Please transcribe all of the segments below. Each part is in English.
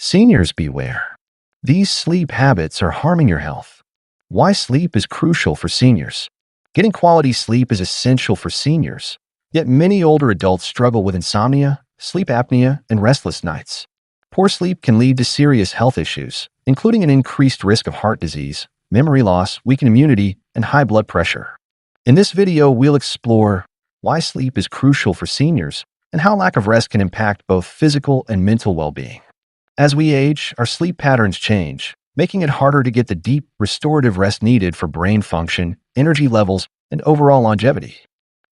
Seniors beware. These sleep habits are harming your health. Why sleep is crucial for seniors. Getting quality sleep is essential for seniors, yet many older adults struggle with insomnia, sleep apnea, and restless nights. Poor sleep can lead to serious health issues, including an increased risk of heart disease, memory loss, weakened immunity, and high blood pressure. In this video, we'll explore why sleep is crucial for seniors and how lack of rest can impact both physical and mental well-being. As we age, our sleep patterns change, making it harder to get the deep, restorative rest needed for brain function, energy levels, and overall longevity.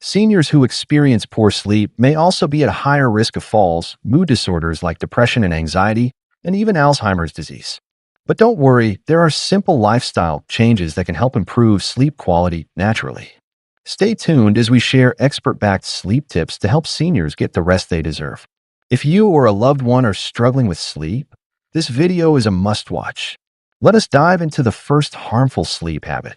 Seniors who experience poor sleep may also be at a higher risk of falls, mood disorders like depression and anxiety, and even Alzheimer's disease. But don't worry, there are simple lifestyle changes that can help improve sleep quality naturally. Stay tuned as we share expert-backed sleep tips to help seniors get the rest they deserve. If you or a loved one are struggling with sleep, this video is a must-watch. Let us dive into the first harmful sleep habit.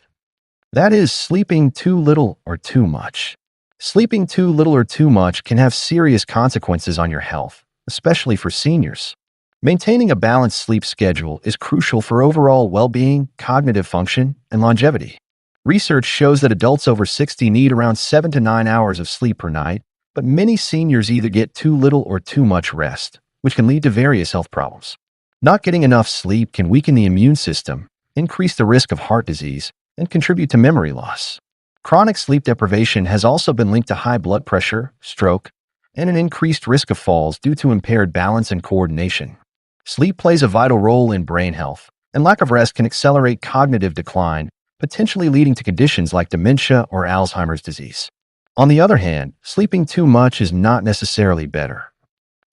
That is, sleeping too little or too much. Sleeping too little or too much can have serious consequences on your health, especially for seniors. Maintaining a balanced sleep schedule is crucial for overall well-being, cognitive function, and longevity. Research shows that adults over 60 need around 7 to 9 hours of sleep per night, but many seniors either get too little or too much rest, which can lead to various health problems. Not getting enough sleep can weaken the immune system, increase the risk of heart disease, and contribute to memory loss. Chronic sleep deprivation has also been linked to high blood pressure, stroke, and an increased risk of falls due to impaired balance and coordination. Sleep plays a vital role in brain health, and lack of rest can accelerate cognitive decline, potentially leading to conditions like dementia or Alzheimer's disease. On the other hand, sleeping too much is not necessarily better.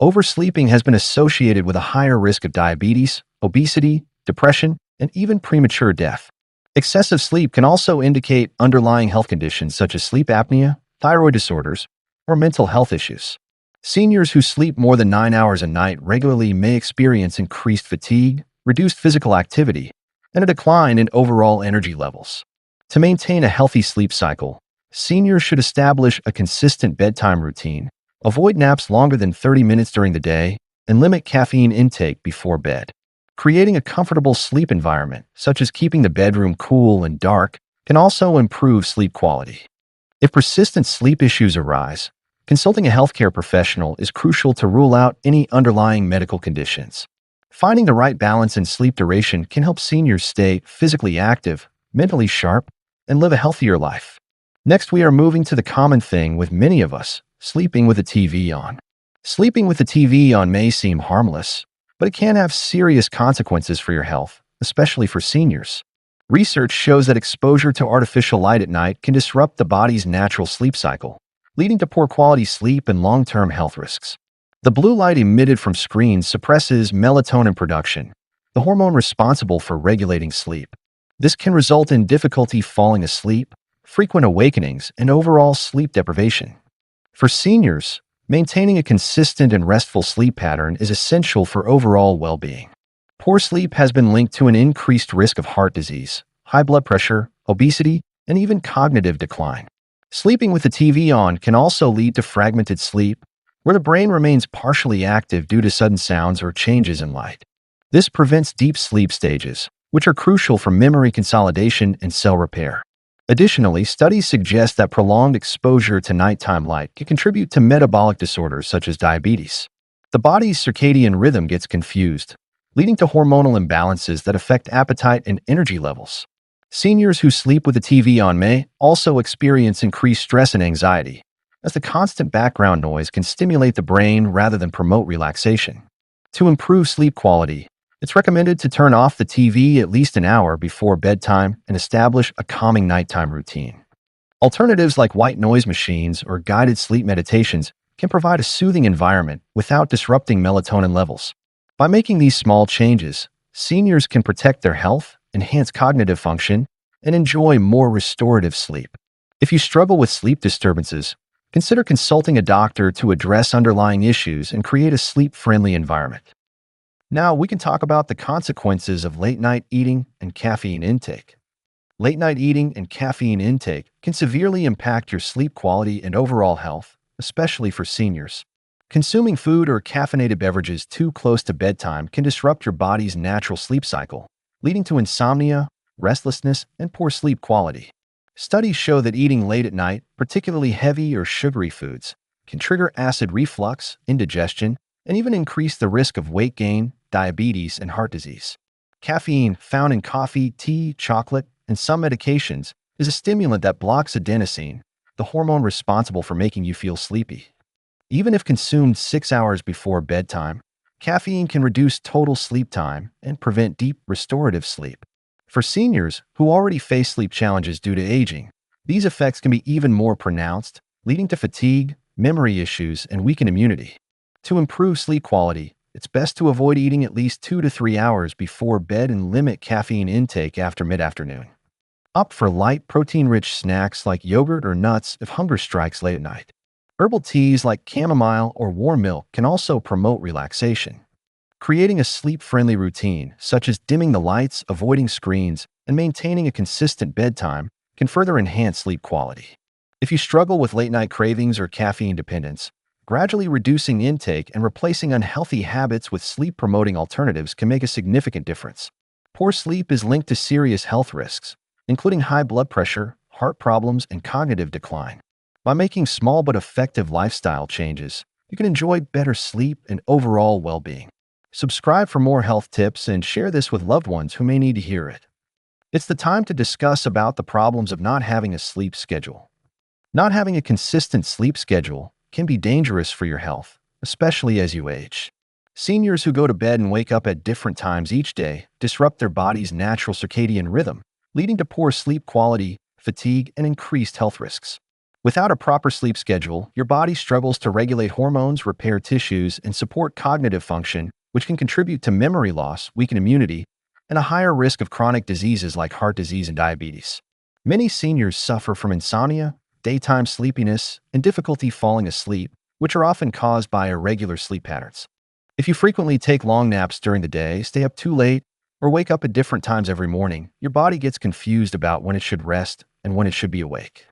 Oversleeping has been associated with a higher risk of diabetes, obesity, depression, and even premature death. Excessive sleep can also indicate underlying health conditions such as sleep apnea, thyroid disorders, or mental health issues. Seniors who sleep more than 9 hours a night regularly may experience increased fatigue, reduced physical activity, and a decline in overall energy levels. To maintain a healthy sleep cycle, seniors should establish a consistent bedtime routine, avoid naps longer than 30 minutes during the day, and limit caffeine intake before bed. Creating a comfortable sleep environment, such as keeping the bedroom cool and dark, can also improve sleep quality. If persistent sleep issues arise, consulting a healthcare professional is crucial to rule out any underlying medical conditions. Finding the right balance in sleep duration can help seniors stay physically active, mentally sharp, and live a healthier life. Next, we are moving to the common thing with many of us, sleeping with the TV on. Sleeping with the TV on may seem harmless, but it can have serious consequences for your health, especially for seniors. Research shows that exposure to artificial light at night can disrupt the body's natural sleep cycle, leading to poor quality sleep and long-term health risks. The blue light emitted from screens suppresses melatonin production, the hormone responsible for regulating sleep. This can result in difficulty falling asleep, frequent awakenings, and overall sleep deprivation. For seniors, maintaining a consistent and restful sleep pattern is essential for overall well-being. Poor sleep has been linked to an increased risk of heart disease, high blood pressure, obesity, and even cognitive decline. Sleeping with the TV on can also lead to fragmented sleep, where the brain remains partially active due to sudden sounds or changes in light. This prevents deep sleep stages, which are crucial for memory consolidation and cell repair. Additionally, studies suggest that prolonged exposure to nighttime light can contribute to metabolic disorders such as diabetes. The body's circadian rhythm gets confused, leading to hormonal imbalances that affect appetite and energy levels. Seniors who sleep with the TV on may also experience increased stress and anxiety, as the constant background noise can stimulate the brain rather than promote relaxation. To improve sleep quality, it's recommended to turn off the TV at least an hour before bedtime and establish a calming nighttime routine. Alternatives like white noise machines or guided sleep meditations can provide a soothing environment without disrupting melatonin levels. By making these small changes, seniors can protect their health, enhance cognitive function, and enjoy more restorative sleep. If you struggle with sleep disturbances, consider consulting a doctor to address underlying issues and create a sleep-friendly environment. Now, we can talk about the consequences of late-night eating and caffeine intake. Late-night eating and caffeine intake can severely impact your sleep quality and overall health, especially for seniors. Consuming food or caffeinated beverages too close to bedtime can disrupt your body's natural sleep cycle, leading to insomnia, restlessness, and poor sleep quality. Studies show that eating late at night, particularly heavy or sugary foods, can trigger acid reflux, indigestion, and even increase the risk of weight gain, diabetes, and heart disease. Caffeine, found in coffee, tea, chocolate, and some medications, is a stimulant that blocks adenosine, the hormone responsible for making you feel sleepy. Even if consumed 6 hours before bedtime, caffeine can reduce total sleep time and prevent deep, restorative sleep. For seniors who already face sleep challenges due to aging, these effects can be even more pronounced, leading to fatigue, memory issues, and weakened immunity. To improve sleep quality, it's best to avoid eating at least 2 to 3 hours before bed and limit caffeine intake after mid-afternoon. Opt for light, protein-rich snacks like yogurt or nuts if hunger strikes late at night. Herbal teas like chamomile or warm milk can also promote relaxation. Creating a sleep-friendly routine, such as dimming the lights, avoiding screens, and maintaining a consistent bedtime, can further enhance sleep quality. If you struggle with late-night cravings or caffeine dependence, gradually reducing intake and replacing unhealthy habits with sleep-promoting alternatives can make a significant difference. Poor sleep is linked to serious health risks, including high blood pressure, heart problems, and cognitive decline. By making small but effective lifestyle changes, you can enjoy better sleep and overall well-being. Subscribe for more health tips and share this with loved ones who may need to hear it. It's the time to discuss about the problems of not having a sleep schedule. Not having a consistent sleep schedule can be dangerous for your health, especially as you age. Seniors who go to bed and wake up at different times each day disrupt their body's natural circadian rhythm, leading to poor sleep quality, fatigue, and increased health risks. Without a proper sleep schedule, your body struggles to regulate hormones, repair tissues, and support cognitive function, which can contribute to memory loss, weakened immunity, and a higher risk of chronic diseases like heart disease and diabetes. Many seniors suffer from insomnia, daytime sleepiness, and difficulty falling asleep, which are often caused by irregular sleep patterns. If you frequently take long naps during the day, stay up too late, or wake up at different times every morning, your body gets confused about when it should rest and when it should be awake.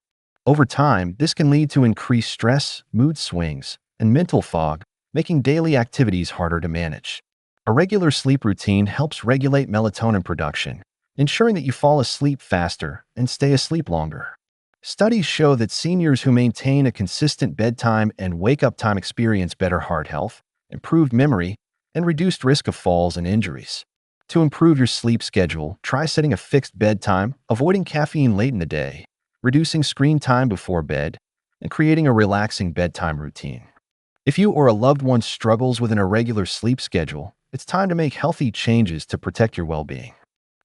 Over time, this can lead to increased stress, mood swings, and mental fog, making daily activities harder to manage. A regular sleep routine helps regulate melatonin production, ensuring that you fall asleep faster and stay asleep longer. Studies show that seniors who maintain a consistent bedtime and wake-up time experience better heart health, improved memory, and reduced risk of falls and injuries. To improve your sleep schedule, try setting a fixed bedtime, avoiding caffeine late in the day, reducing screen time before bed, and creating a relaxing bedtime routine. If you or a loved one struggles with an irregular sleep schedule, it's time to make healthy changes to protect your well-being.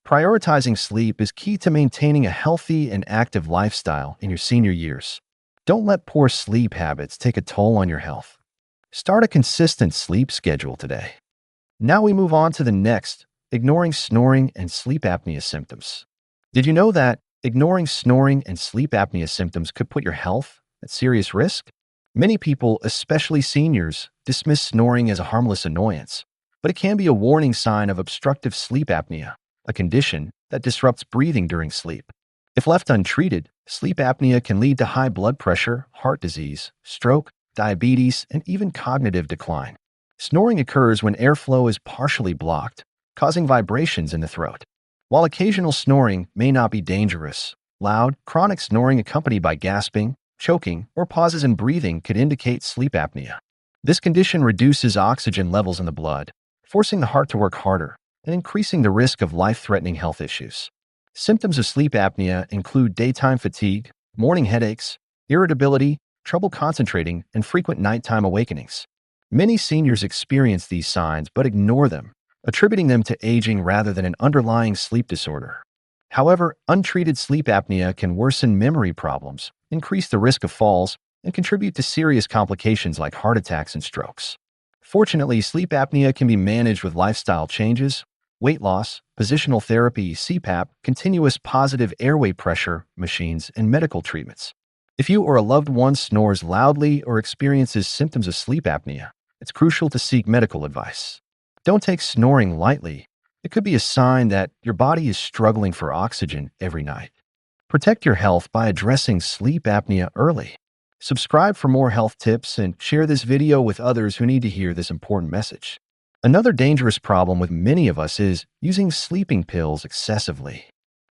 Prioritizing sleep is key to maintaining a healthy and active lifestyle in your senior years. Don't let poor sleep habits take a toll on your health. Start a consistent sleep schedule today. Now we move on to the next, ignoring snoring and sleep apnea symptoms. Did you know that ignoring snoring and sleep apnea symptoms could put your health at serious risk? Many people, especially seniors, dismiss snoring as a harmless annoyance, but it can be a warning sign of obstructive sleep apnea, a condition that disrupts breathing during sleep. If left untreated, sleep apnea can lead to high blood pressure, heart disease, stroke, diabetes, and even cognitive decline. Snoring occurs when airflow is partially blocked, causing vibrations in the throat. While occasional snoring may not be dangerous, loud, chronic snoring accompanied by gasping, choking, or pauses in breathing could indicate sleep apnea. This condition reduces oxygen levels in the blood, forcing the heart to work harder and increasing the risk of life-threatening health issues. Symptoms of sleep apnea include daytime fatigue, morning headaches, irritability, trouble concentrating, and frequent nighttime awakenings. Many seniors experience these signs but ignore them, attributing them to aging rather than an underlying sleep disorder. However, untreated sleep apnea can worsen memory problems, increase the risk of falls, and contribute to serious complications like heart attacks and strokes. Fortunately, sleep apnea can be managed with lifestyle changes, weight loss, positional therapy, CPAP, continuous positive airway pressure machines, and medical treatments. If you or a loved one snores loudly or experiences symptoms of sleep apnea, it's crucial to seek medical advice. Don't take snoring lightly. It could be a sign that your body is struggling for oxygen every night. Protect your health by addressing sleep apnea early. Subscribe for more health tips and share this video with others who need to hear this important message. Another dangerous problem with many of us is using sleeping pills excessively.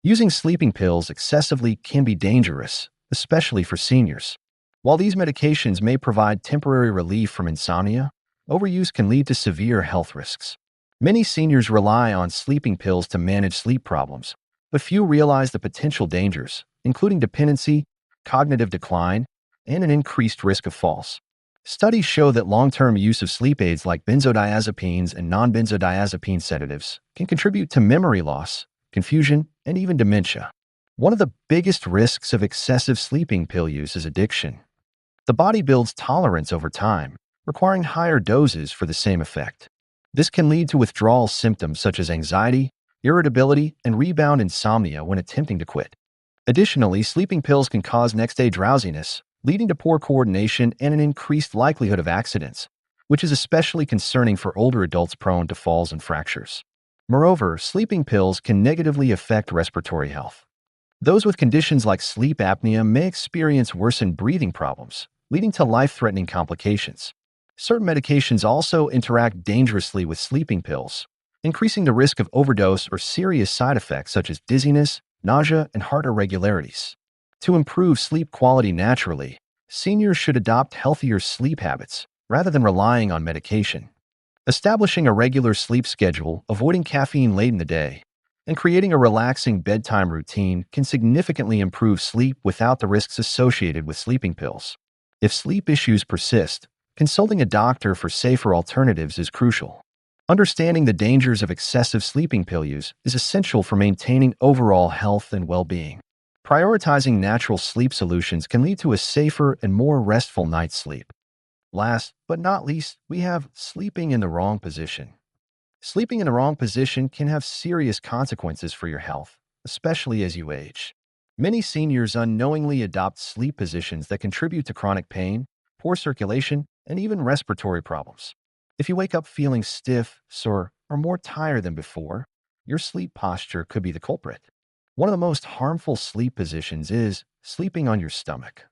Using sleeping pills excessively can be dangerous, especially for seniors. While these medications may provide temporary relief from insomnia, overuse can lead to severe health risks. Many seniors rely on sleeping pills to manage sleep problems, but few realize the potential dangers, including dependency, cognitive decline, and an increased risk of falls. Studies show that long-term use of sleep aids like benzodiazepines and non-benzodiazepine sedatives can contribute to memory loss, confusion, and even dementia. One of the biggest risks of excessive sleeping pill use is addiction. The body builds tolerance over time, requiring higher doses for the same effect. This can lead to withdrawal symptoms such as anxiety, irritability, and rebound insomnia when attempting to quit. Additionally, sleeping pills can cause next-day drowsiness, leading to poor coordination and an increased likelihood of accidents, which is especially concerning for older adults prone to falls and fractures. Moreover, sleeping pills can negatively affect respiratory health. Those with conditions like sleep apnea may experience worsened breathing problems, leading to life-threatening complications. Certain medications also interact dangerously with sleeping pills, increasing the risk of overdose or serious side effects such as dizziness, nausea, and heart irregularities. To improve sleep quality naturally, seniors should adopt healthier sleep habits rather than relying on medication. Establishing a regular sleep schedule, avoiding caffeine late in the day, and creating a relaxing bedtime routine can significantly improve sleep without the risks associated with sleeping pills. If sleep issues persist, consulting a doctor for safer alternatives is crucial. Understanding the dangers of excessive sleeping pill use is essential for maintaining overall health and well-being. Prioritizing natural sleep solutions can lead to a safer and more restful night's sleep. Last but not least, we have sleeping in the wrong position. Sleeping in the wrong position can have serious consequences for your health, especially as you age. Many seniors unknowingly adopt sleep positions that contribute to chronic pain, poor circulation, and even respiratory problems. If you wake up feeling stiff, sore, or more tired than before, your sleep posture could be the culprit. One of the most harmful sleep positions is sleeping on your stomach.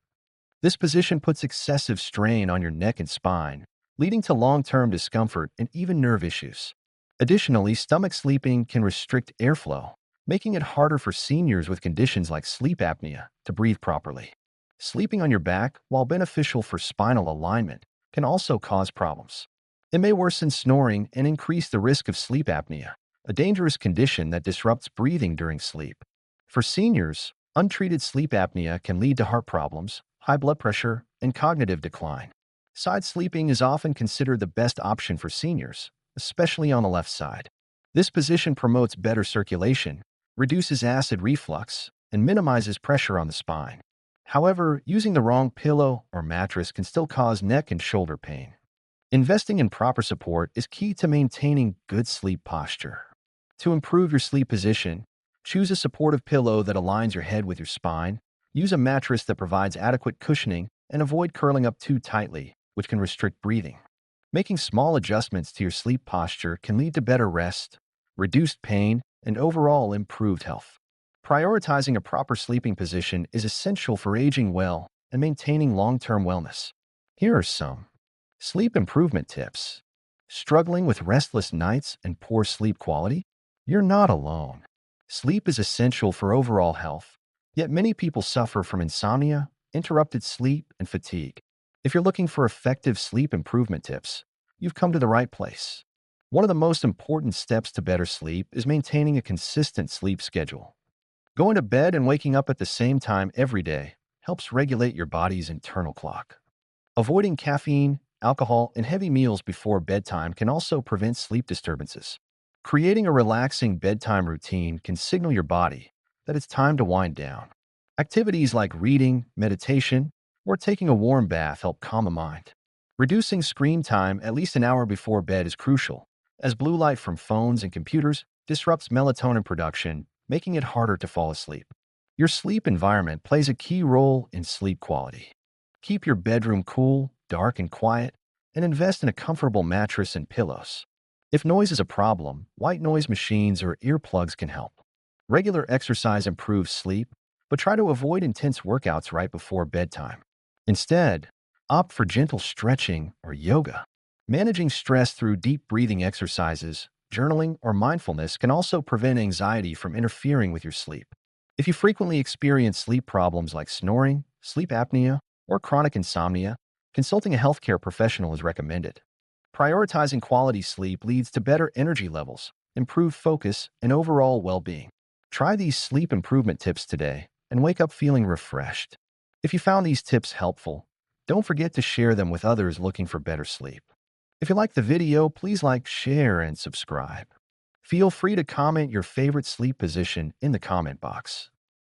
This position puts excessive strain on your neck and spine, leading to long-term discomfort and even nerve issues. Additionally, stomach sleeping can restrict airflow, making it harder for seniors with conditions like sleep apnea to breathe properly. Sleeping on your back, while beneficial for spinal alignment, can also cause problems. It may worsen snoring and increase the risk of sleep apnea, a dangerous condition that disrupts breathing during sleep. For seniors, untreated sleep apnea can lead to heart problems, high blood pressure, and cognitive decline. Side sleeping is often considered the best option for seniors, especially on the left side. This position promotes better circulation, reduces acid reflux, and minimizes pressure on the spine. However, using the wrong pillow or mattress can still cause neck and shoulder pain. Investing in proper support is key to maintaining good sleep posture. To improve your sleep position, choose a supportive pillow that aligns your head with your spine, use a mattress that provides adequate cushioning, and avoid curling up too tightly, which can restrict breathing. Making small adjustments to your sleep posture can lead to better rest, reduced pain, and overall improved health. Prioritizing a proper sleeping position is essential for aging well and maintaining long-term wellness. Here are some sleep improvement tips. Struggling with restless nights and poor sleep quality? You're not alone. Sleep is essential for overall health, yet many people suffer from insomnia, interrupted sleep, and fatigue. If you're looking for effective sleep improvement tips, you've come to the right place. One of the most important steps to better sleep is maintaining a consistent sleep schedule. Going to bed and waking up at the same time every day helps regulate your body's internal clock. Avoiding caffeine, alcohol, and heavy meals before bedtime can also prevent sleep disturbances. Creating a relaxing bedtime routine can signal your body that it's time to wind down. Activities like reading, meditation, or taking a warm bath help calm the mind. Reducing screen time at least an hour before bed is crucial, as blue light from phones and computers disrupts melatonin production, making it harder to fall asleep. Your sleep environment plays a key role in sleep quality. Keep your bedroom cool, dark, and quiet, and invest in a comfortable mattress and pillows. If noise is a problem, white noise machines or earplugs can help. Regular exercise improves sleep, but try to avoid intense workouts right before bedtime. Instead, opt for gentle stretching or yoga. Managing stress through deep breathing exercises, journaling, or mindfulness can also prevent anxiety from interfering with your sleep. If you frequently experience sleep problems like snoring, sleep apnea, or chronic insomnia, consulting a healthcare professional is recommended. Prioritizing quality sleep leads to better energy levels, improved focus, and overall well-being. Try these sleep improvement tips today and wake up feeling refreshed. If you found these tips helpful, don't forget to share them with others looking for better sleep. If you liked the video, please like, share, and subscribe. Feel free to comment your favorite sleep position in the comment box.